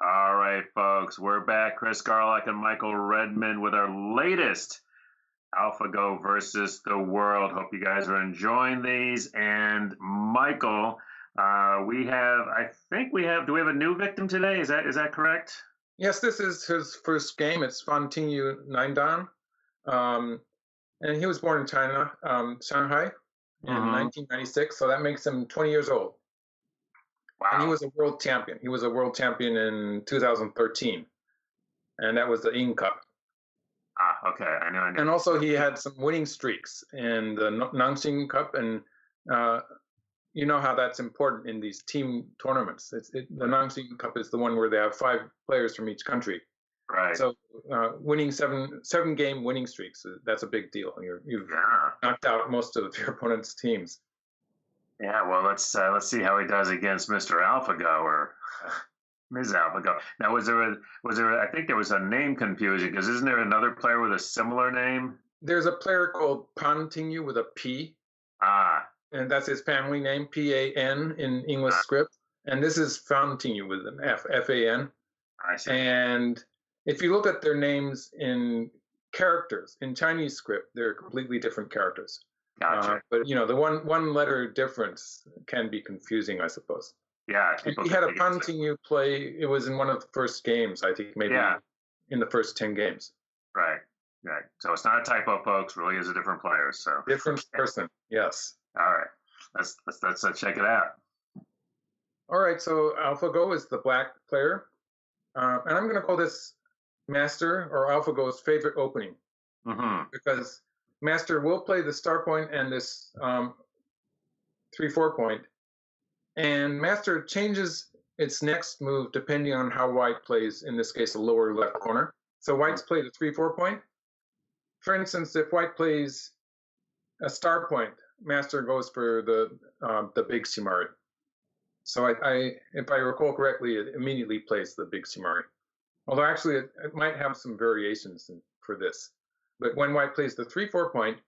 All right, folks, we're back. Chris Garlock and Michael Redmond with our latest AlphaGo versus the world. Hope you guys are enjoying these. And Michael, I think we have, do we have a new victim today? Is that correct? Yes, this is his first game. It's Tingyu Nandan. Um, and he was born in China, Shanghai, in Mm-hmm. 1996. So that makes him 20 years old. And he Wow. was a world champion. He was a world champion in 2013. And that was the Ing Cup. Ah, okay. I knew. And also he had some winning streaks in the Nongshim Cup. And uh, you know how that's important in these team tournaments. The Nongshim Cup is the one where they have 5 players from each country. Right. So winning seven game winning streaks, that's a big deal. You've Yeah. knocked out most of your opponent's teams. Yeah. Well, let's see how he does against Mr. AlphaGo or Ms. AlphaGo. Now, I think there was a name confusion because isn't there another player with a similar name? There's a player called Tingyu with a P, Ah. and that's his family name, Pan in English Ah, script. And this is Tingyu with an F, Fan. I see. And if you look at their names in characters, in Chinese script, they're completely different characters. Gotcha. But the one letter difference can be confusing, I suppose. Yeah. And People he can had a think it's Tingyu play. It was in one of the first games, I think, maybe yeah. in the first 10 games. Right. Right. So it's not a typo, folks. Really is a different player. So Different person, yes. all right. Let's check it out. All right, so AlphaGo is the black player. And I'm going to call this Master or AlphaGo's favorite opening Mm-hmm. because Master will play the star point and this 3-4 point. And Master changes its next move depending on how White plays, in this case, the lower left corner. So White's played a 3-4 point. For instance, if White plays a star point, Master goes for the big Simari. So if I recall correctly, it immediately plays the big Simari. Although actually it might have some variations for this. But when White plays the 3-4 point,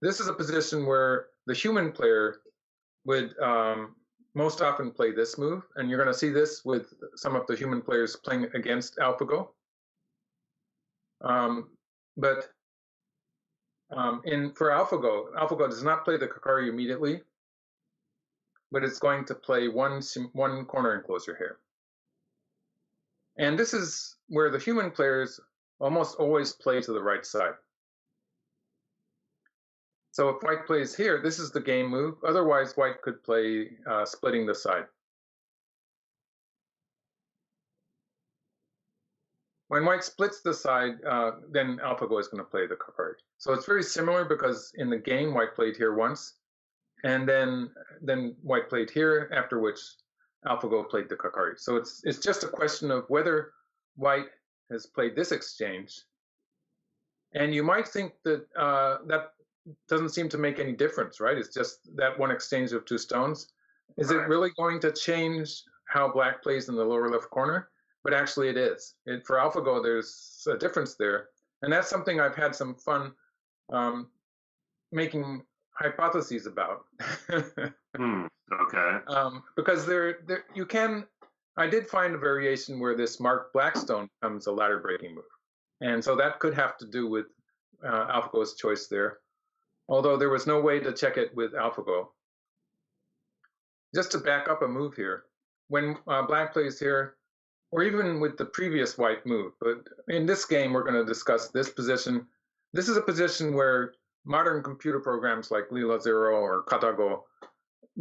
this is a position where the human player would most often play this move. And you're going to see this with some of the human players playing against AlphaGo. But for AlphaGo does not play the Kakari immediately, but it's going to play one corner enclosure here. And this is where the human players almost always play to the right side. So if White plays here, this is the game move. Otherwise, White could play splitting the side. When White splits the side, then AlphaGo is going to play the Kakari. So it's very similar because in the game, White played here once, and then White played here, after which AlphaGo played the Kakari. So it's just a question of whether White has played this exchange. And you might think that that doesn't seem to make any difference, right? It's just that one exchange of 2 stones. Is it really going to change how Black plays in the lower left corner? But actually it is. For AlphaGo, there's a difference there. And that's something I've had some fun making hypotheses about. Okay. Because I did find a variation where this marked black stone becomes a ladder breaking move. And so that could have to do with AlphaGo's choice there. Although there was no way to check it with AlphaGo. Just to back up a move here, when Black plays here, or even with the previous White move, but in this game we're going to discuss this position. This is a position where modern computer programs like Lila Zero or Katago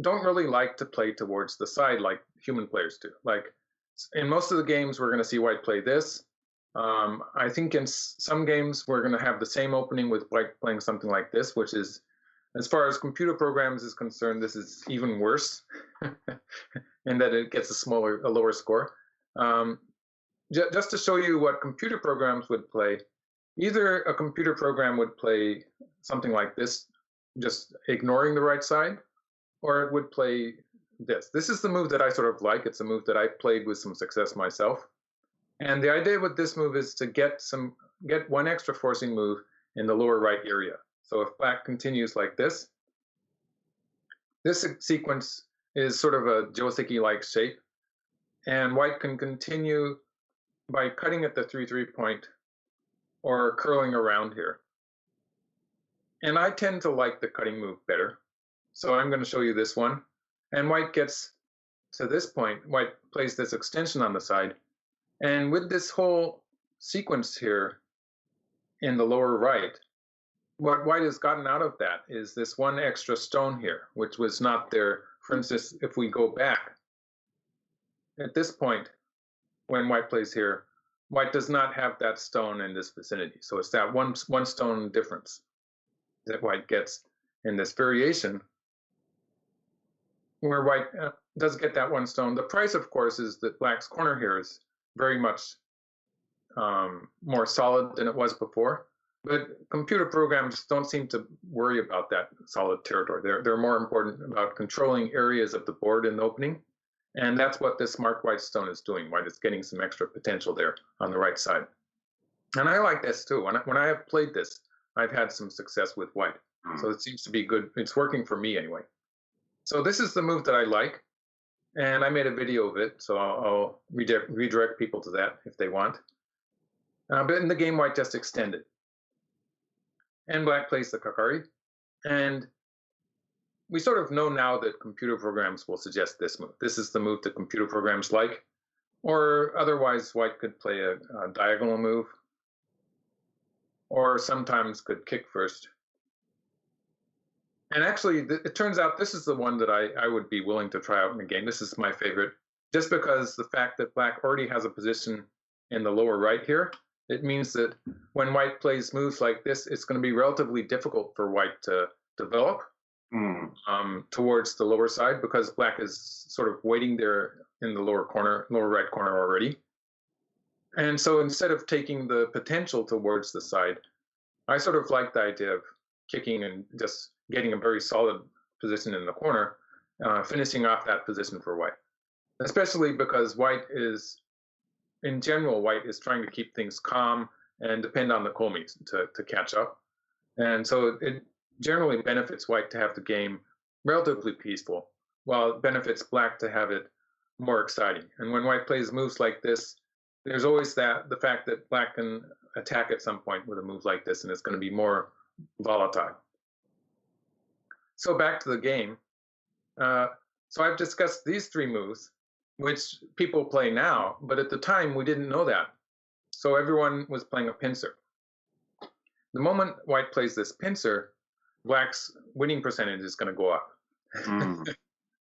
don't really like to play towards the side like human players do. Like in most of the games, we're going to see White play this. I think in some games, we're going to have the same opening with White playing something like this, which is, as far as computer programs is concerned, this is even worse in that it gets a lower score. Just to show you what computer programs would play, either a computer program would play something like this, just ignoring the right side, or it would play this. This is the move that I sort of like. It's a move that I played with some success myself. And the idea with this move is to get one extra forcing move in the lower right area. So if Black continues like this sequence is sort of a Joseki-like shape, and White can continue by cutting at the 3-3 point or curling around here. And I tend to like the cutting move better. So I'm going to show you this one. And white gets to this point. White plays this extension on the side. And with this whole sequence here in the lower right, what white has gotten out of that is this one extra stone here, which was not there. For instance, if we go back, at this point, when white plays here, white does not have that stone in this vicinity. So it's that one stone difference that white gets in this variation, where white does get that one stone. The price, of course, is that black's corner here is very much more solid than it was before. But computer programs don't seem to worry about that solid territory. They're more important about controlling areas of the board in the opening. And that's what this marked white stone is doing. White is getting some extra potential there on the right side. And I like this too. When I have played this, I've had some success with white. So it seems to be good. It's working for me anyway. So this is the move that I like. And I made a video of it, so I'll redirect people to that if they want. But in the game, white just extended. And black plays the kakari. And we sort of know now that computer programs will suggest this move. This is the move that computer programs like. Or otherwise, white could play a diagonal move. Or sometimes could kick first. And actually, it turns out this is the one that I would be willing to try out in the game. This is my favorite, just because the fact that black already has a position in the lower right here, it means that when white plays moves like this, it's going to be relatively difficult for white to develop towards the lower side, because black is sort of waiting there in the lower right corner already. And so instead of taking the potential towards the side, I sort of like the idea of kicking and just getting a very solid position in the corner, finishing off that position for white. Especially because white is, in general, white is trying to keep things calm and depend on the komi to catch up. And so it generally benefits white to have the game relatively peaceful, while it benefits black to have it more exciting. And when white plays moves like this, there's always the fact that black can attack at some point with a move like this, and it's going to be more volatile. So back to the game. So I've discussed these three moves, which people play now, but at the time we didn't know that. So everyone was playing a pincer. The moment white plays this pincer, black's winning percentage is going to go up.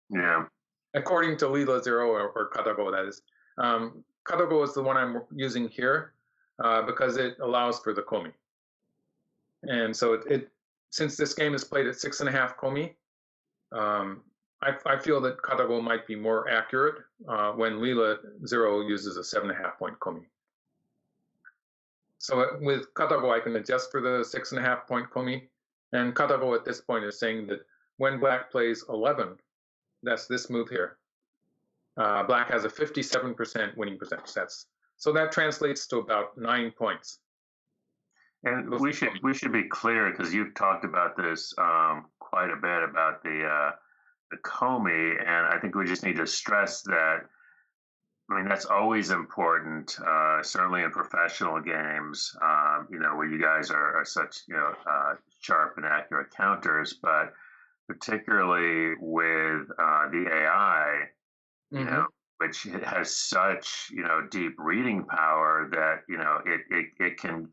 Yeah. According to Lee Sedol or Katago, that is. Katago is the one I'm using here because it allows for the komi. And so since this game is played at 6.5 komi, I feel that Katago might be more accurate when Leela Zero uses a 7.5 point komi. So with Katago, I can adjust for the 6.5 point komi. And Katago at this point is saying that when black plays 11, that's this move here, black has a 57% winning percentage. So that translates to about 9 points. And we should be clear, because you've talked about this quite a bit about the komi, and I think we just need to stress that. I mean, that's always important, certainly in professional games, where you guys are such sharp and accurate counters, but particularly with the AI, which has such deep reading power that it can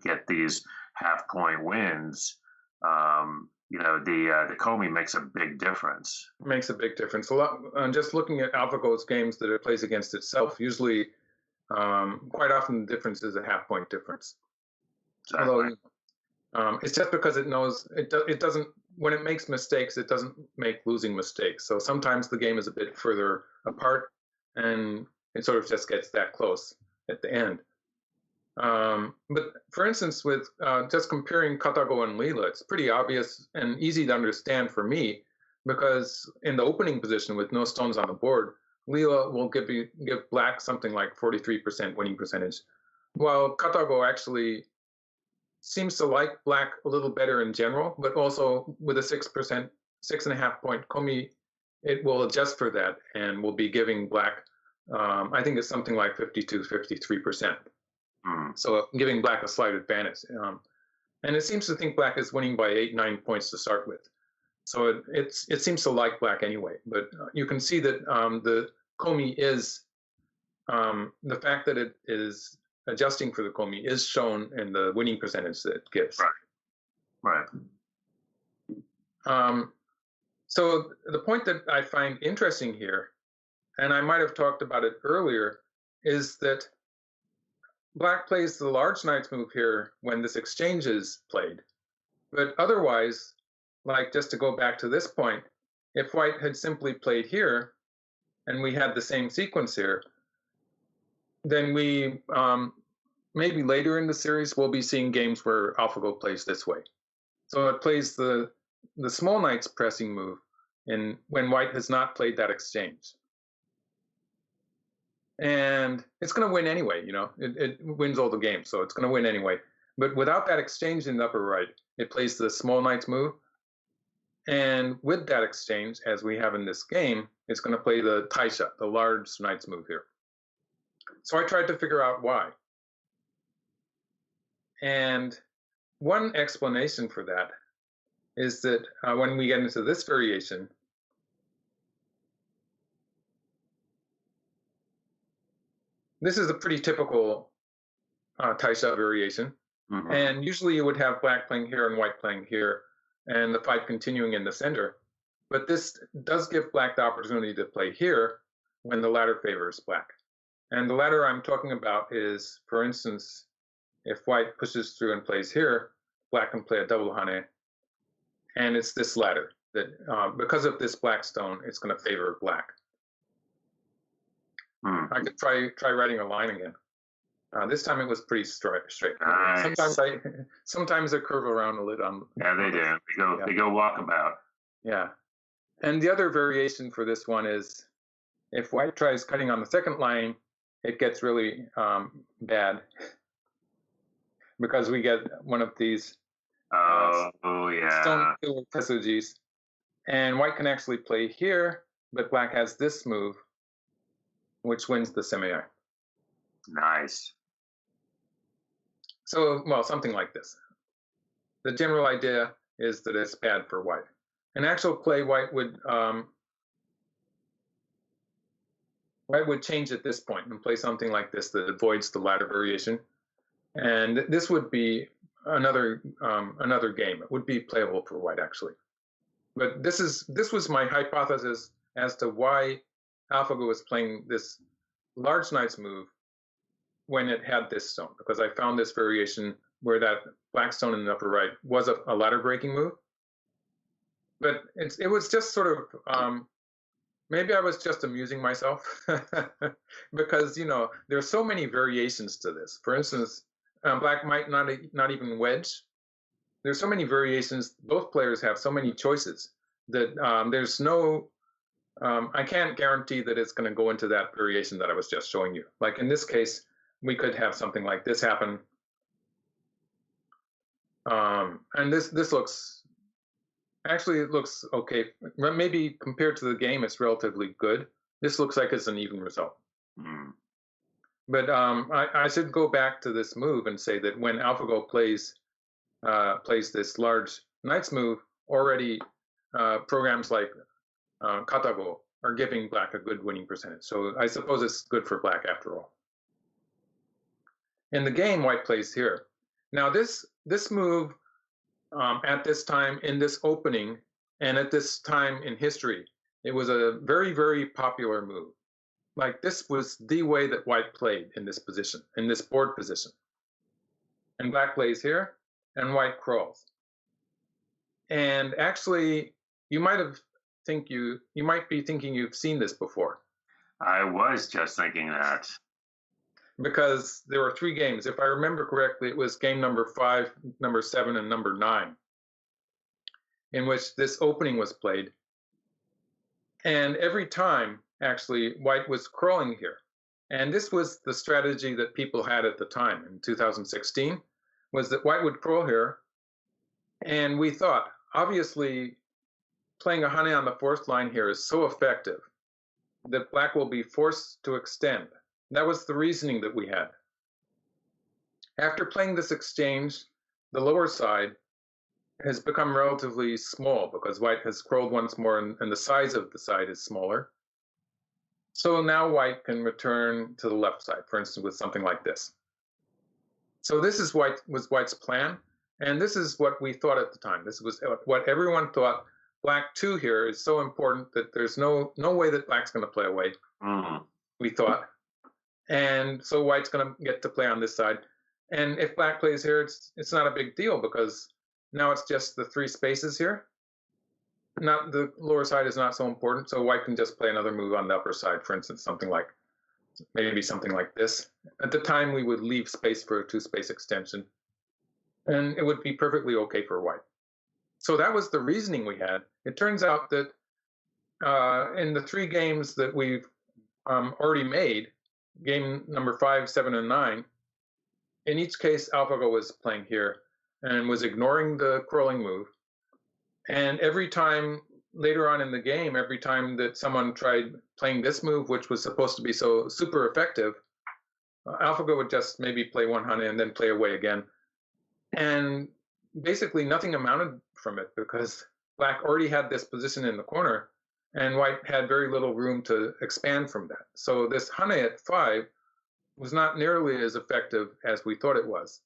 get these half point wins. The komi makes a big difference. Makes a big difference. A lot. Just looking at AlphaGo's games that it plays against itself, usually, quite often the difference is a half point difference. Exactly. Although it's just because it knows it doesn't. When it makes mistakes, it doesn't make losing mistakes. So sometimes the game is a bit further apart, and it sort of just gets that close at the end. But for instance, with just comparing Katago and Leela, it's pretty obvious and easy to understand for me, because in the opening position with no stones on the board, Leela will give black something like 43% winning percentage, while Katago actually seems to like black a little better in general, but also with a 6.5 point komi, it will adjust for that and will be giving black I think it's something like 52, 53%. Mm. So giving black a slight advantage. And it seems to think black is winning by 8, 9 points to start with. So it seems to like black anyway. But you can see that the komi is, the fact that it is adjusting for the komi is shown in the winning percentage that it gives. Right. So the point that I find interesting here, and I might have talked about it earlier, is that black plays the large knight's move here when this exchange is played. But otherwise, like just to go back to this point, if white had simply played here and we had the same sequence here, then we maybe later in the series we'll be seeing games where AlphaGo plays this way. So it plays the small knight's pressing move and when white has not played that exchange. And it's going to win anyway, it wins all the games, so it's going to win anyway. But without that exchange in the upper right, it plays the small knight's move. And with that exchange, as we have in this game, it's going to play the taisha, the large knight's move here. So I tried to figure out why. And one explanation for that is that when we get into this variation, this is a pretty typical taisha variation. Mm-hmm. And usually you would have black playing here and white playing here, and the fight continuing in the center. But this does give black the opportunity to play here when the latter favors black. And the latter I'm talking about is, for instance, if white pushes through and plays here, black can play a double hane. And it's this ladder that, because of this black stone, it's going to favor black. I could try writing a line again. This time it was pretty straight. Nice. Sometimes I curve around a little. Yeah, they do. They go walkabout. Yeah. And the other variation for this one is if white tries cutting on the second line, it gets really bad because we get one of these stone killer tesujis. And white can actually play here, but black has this move, which wins the semi-eye. Nice. So, well, something like this. The general idea is that it's bad for white. In actual play, white would change at this point and play something like this that avoids the ladder variation. And this would be another game. It would be playable for white, actually. But this was my hypothesis as to why AlphaGo was playing this large knight's move when it had this stone, because I found this variation where that black stone in the upper right was a ladder breaking move. But it was just sort of, maybe I was just amusing myself because, there's so many variations to this. For instance, black might not even wedge. There's so many variations. Both players have so many choices that there's no, I can't guarantee that it's going to go into that variation that I was just showing you. Like in this case, we could have something like this happen. And this looks, actually it looks okay. Maybe compared to the game, it's relatively good. This looks like it's an even result. Mm. But I should go back to this move and say that when AlphaGo plays this large knight's move, already programs like Katago are giving black a good winning percentage. So I suppose it's good for black after all. In the game, white plays here. Now this move at this time in this opening and at this time in history, it was a very, very popular move. Like this was the way that white played in this position, in this board position. And black plays here and white crawls. And actually, you might be thinking you've seen this before. I was just thinking that. Because there were 3 games. If I remember correctly, it was game number 5, number 7, and number 9, in which this opening was played. And every time, actually, white was crawling here. And this was the strategy that people had at the time in 2016, was that white would crawl here. And we thought, obviously, playing a hane on the 4th line here is so effective that black will be forced to extend. That was the reasoning that we had. After playing this exchange, the lower side has become relatively small because white has scrolled once more and the size of the side is smaller. So now white can return to the left side, for instance, with something like this. So this is was white's plan, and this is what we thought at the time. This was what everyone thought. Black 2 here is so important that there's no way that black's going to play away, we thought. And so white's going to get to play on this side. And if black plays here, it's not a big deal because now it's just the 3 spaces here. Not the lower side is not so important, so white can just play another move on the upper side, for instance, maybe something like this. At the time, we would leave space for a 2-space extension, and it would be perfectly okay for white. So that was the reasoning we had. It turns out that in the 3 games that we've already made, game number 5, 7, and 9, in each case, AlphaGo was playing here and was ignoring the crawling move. And every time later on in the game, every time that someone tried playing this move, which was supposed to be so super effective, AlphaGo would just maybe play 1 Hane and then play away again. And basically nothing amounted from it because black already had this position in the corner and white had very little room to expand from that. So this Hane at 5 was not nearly as effective as we thought it was.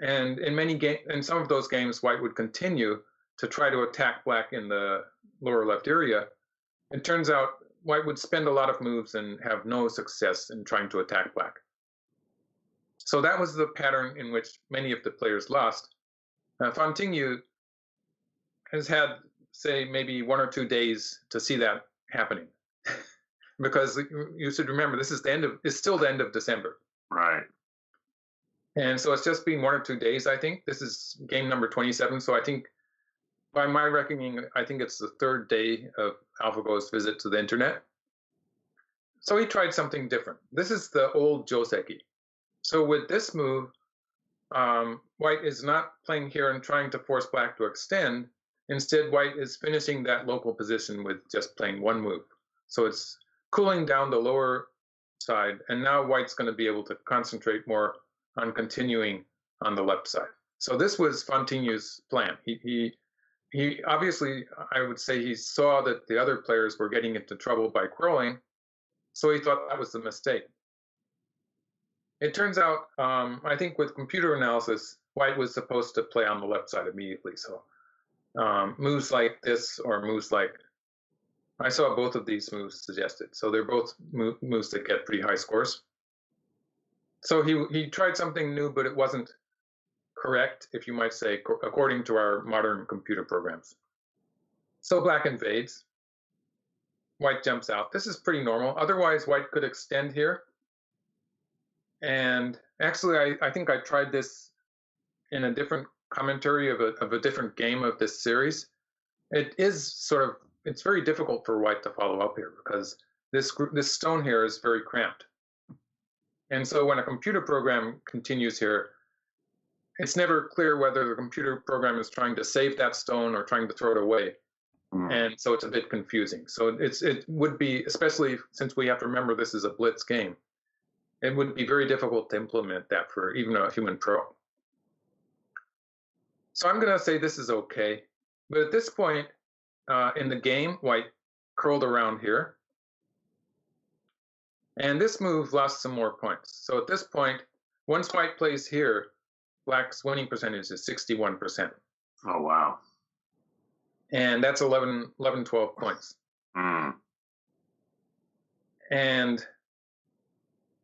And in some of those games, white would continue to try to attack black in the lower left area. It turns out white would spend a lot of moves and have no success in trying to attack black. So that was the pattern in which many of the players lost. Tingyu has had, say, maybe 1 or 2 days to see that happening. Because you should remember, it's still the end of December. Right. And so it's just been 1 or 2 days, I think. This is game number 27. So I think, by my reckoning, I think it's the 3rd day of AlphaGo's visit to the internet. So he tried something different. This is the old Joseki. So with this move, white is not playing here and trying to force black to extend. Instead, white is finishing that local position with just playing 1 move. So it's cooling down the lower side, and now white's going to be able to concentrate more on continuing on the left side. So this was Tingyu's plan. He obviously, I would say, he saw that the other players were getting into trouble by crawling, so he thought that was the mistake. It turns out, I think with computer analysis, white was supposed to play on the left side immediately. So moves like this or moves like, I saw both of these moves suggested. So they're both moves that get pretty high scores. So he tried something new, but it wasn't correct, if you might say, according to our modern computer programs. So black invades. White jumps out. This is pretty normal. Otherwise, white could extend here. And actually, I think I tried this in a different commentary of a different game of this series. It is it's very difficult for white to follow up here because this stone here is very cramped. And so when a computer program continues here, it's never clear whether the computer program is trying to save that stone or trying to throw it away. And so it's a bit confusing. So it would be, especially since we have to remember this is a blitz game, it would be very difficult to implement that for even a human pro. So I'm going to say this is okay. But at this point in the game, white curled around here. And this move lost some more points. So at this point, once white plays here, black's winning percentage is 61%. Oh, wow. And that's 12 points. And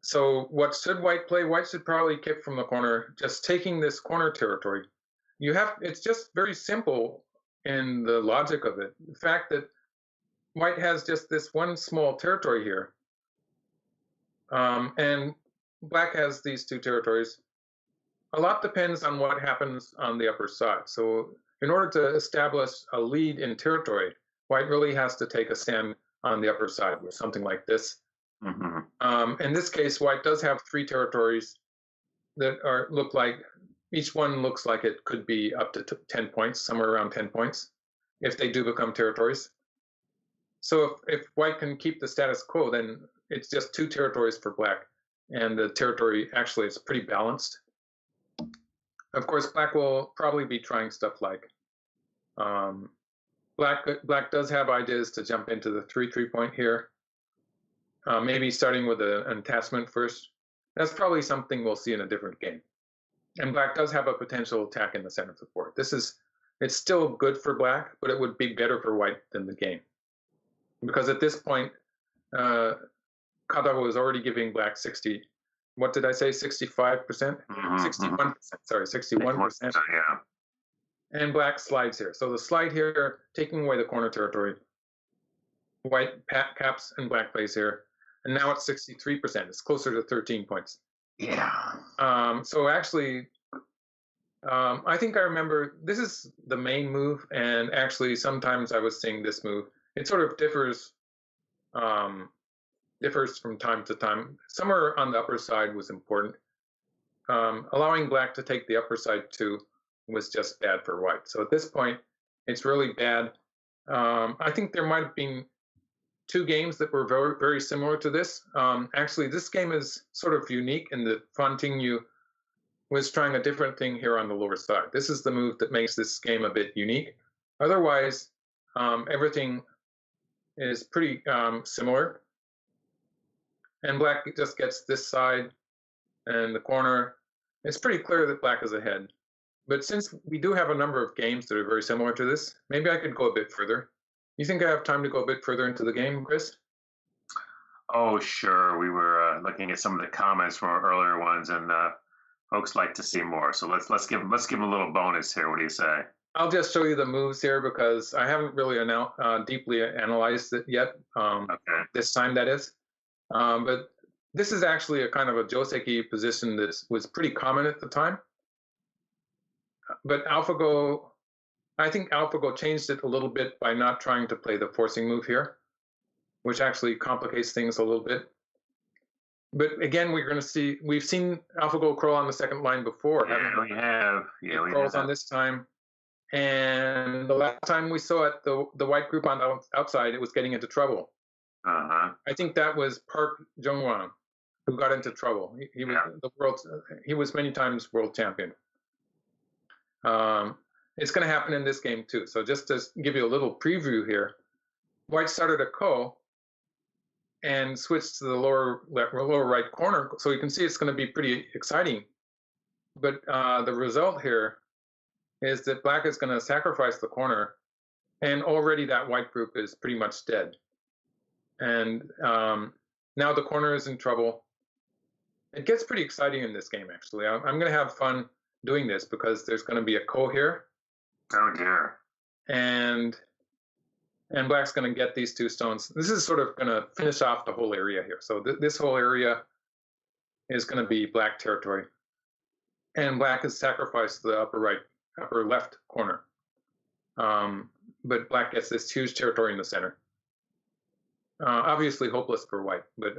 so what should white play? White should probably kick from the corner, just taking this corner territory. It's just very simple in the logic of it. The fact that white has just this one small territory here, and black has these 2 territories. A lot depends on what happens on the upper side. So in order to establish a lead in territory, white really has to take a stand on the upper side with something like this. In this case, white does have 3 territories that look like, each one looks like it could be up to 10 points, somewhere around 10 points, if they do become territories. So if white can keep the status quo, then it's just 2 territories for black, and the territory actually is pretty balanced. Of course, black will probably be trying stuff like black does have ideas to jump into the 3-3 point here, maybe starting with an attachment first. That's probably something we'll see in a different game. And black does have a potential attack in the center of the board. It's still good for black, but it would be better for white than the game. Because at this point, Kadawa is already giving black 60, what did I say, 65%? 61%, sorry, 61%. Yeah. And black slides here. So the slide here, taking away the corner territory. White caps and black plays here. And now it's 63%. It's closer to 13 points. Yeah. So actually, I think I remember this is the main move. And actually, sometimes I was seeing this move. It sort of differs from time to time. Somewhere on the upper side was important. Allowing black to take the upper side too was just bad for white. So at this point, it's really bad. I think there might have been 2 games that were very, very similar to this. Actually, this game is sort of unique in that Tingyu was trying a different thing here on the lower side. This is the move that makes this game a bit unique. Otherwise, everything is pretty similar. And black just gets this side and the corner. It's pretty clear that black is ahead. But since we do have a number of games that are very similar to this, maybe I could go a bit further. You think I have time to go a bit further into the game, Chris? Oh, sure. We were looking at some of the comments from our earlier ones, and folks like to see more. So let's give them a little bonus here. What do you say? I'll just show you the moves here because I haven't really deeply analyzed it yet. This time, that is. But this is actually a kind of a joseki position that was pretty common at the time. But AlphaGo, I think AlphaGo changed it a little bit by not trying to play the forcing move here, which actually complicates things a little bit. But again, we've seen AlphaGo curl on the second line before. Yeah, we have. Yeah, we curls have. on this time. And the last time we saw it, the white group on the outside, it was getting into trouble. I think that was Park Jungwon who got into trouble. He was many times world champion. It's going to happen in this game too. So just to give you a little preview here, white started a ko and switched to the lower right corner. So you can see it's going to be pretty exciting. But the result here is that black is going to sacrifice the corner, and already that white group is pretty much dead. And now the corner is in trouble. It gets pretty exciting in this game, actually. I'm going to have fun doing this because there's going to be a ko here. Oh dear. And black's going to get these 2 stones. This is sort of going to finish off the whole area here. So this whole area is going to be black territory. And black has sacrificed the upper left corner. But black gets this huge territory in the center. Obviously hopeless for white, but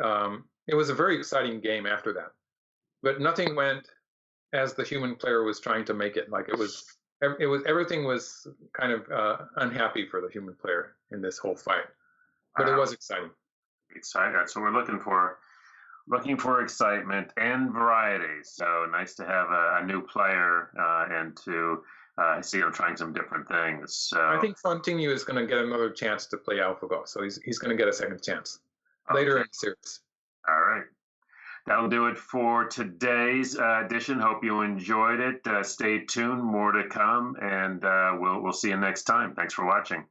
it was a very exciting game after that. But nothing went as the human player was trying to make it. Like everything was kind of unhappy for the human player in this whole fight. But it was exciting. Exciting. So we're looking for excitement and variety. So nice to have a new player and to see him trying some different things. So I think Tingyu is going to get another chance to play AlphaGo. So he's going to get a second chance later in the series. All right. That'll do it for today's edition. Hope you enjoyed it. Stay tuned. More to come, and we'll see you next time. Thanks for watching.